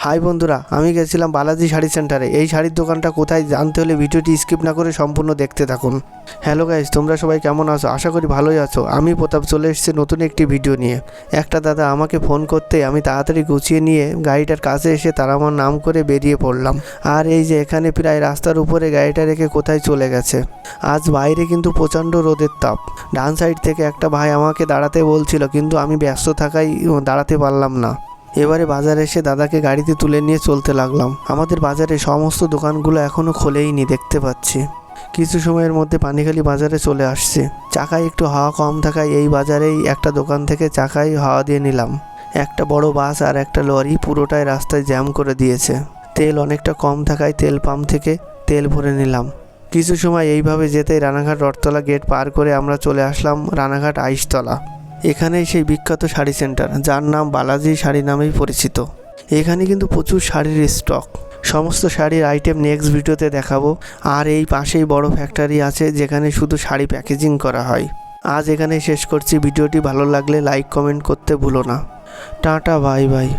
High বন্ধুরা, আমি গেছিলাম বালাজি শাড়ি সেন্টারে। এই শাড়ির দোকানটা কোথায় জানতে হলে ভিডিওটি স্কিপ না করে সম্পূর্ণ দেখতে থাকুন। হ্যালো গাইস, তোমরা সবাই কেমন আছো? আশা করি ভালোই আছো। আমি প্রতাপ চলে এসেছি নতুন একটি ভিডিও নিয়ে। একটা দাদা আমাকে ফোন করতে আমি তাড়াতাড়ি গুছিয়ে নিয়ে গাড়িটার কাছে এসে তারা আমার নাম করে বেরিয়ে পড়লাম। আর এই যে এখানে প্রায় রাস্তার উপরে গাড়িটা রেখে কোথায় চলে গেছে। আজ বাইরে কিন্তু প্রচণ্ড রোদের তাপ। ডান সাইড থেকে একটা ভাই আমাকে দাঁড়াতে বলছিল, কিন্তু আমি ব্যস্ত থাকায় দাঁড়াতে পারলাম না। এবারে বাজারে এসে দাদাকে গাড়িতে তুলে নিয়ে চলতে লাগলাম। আমাদের বাজারে সমস্ত দোকানগুলো এখনও খোলেইনি, দেখতে পাচ্ছি। কিছু সময়ের মধ্যে পানিখালি বাজারে চলে আসছে। চাকায় একটু হাওয়া কম থাকায় এই বাজারেই একটা দোকান থেকে চাকায় হাওয়া দিয়ে নিলাম। একটা বড় বাস আর একটা লরি পুরোটাই রাস্তায় জ্যাম করে দিয়েছে। তেল অনেকটা কম থাকায় তেল পাম্প থেকে তেল ভরে নিলাম। কিছু সময় এইভাবে যেতেই রানাঘাট রথতলা গেট পার করে আমরা চলে আসলাম রানাঘাট আইসতলা। এখানেই সেই বিখ্যাত শাড়ি সেন্টার, যার নাম বালাজি শাড়ি নামেই পরিচিত। এখানে কিন্তু প্রচুর শাড়ির স্টক। সমস্ত শাড়ির আইটেম নেক্সট ভিডিওতে দেখাবো। আর এই পাশেই বড় ফ্যাক্টরি আছে যেখানে শুধু শাড়ি প্যাকেজিং করা হয়। আজ এখানেই শেষ করছি। ভিডিওটি ভালো লাগলে লাইক কমেন্ট করতে ভুলো না। Tata, bye bye.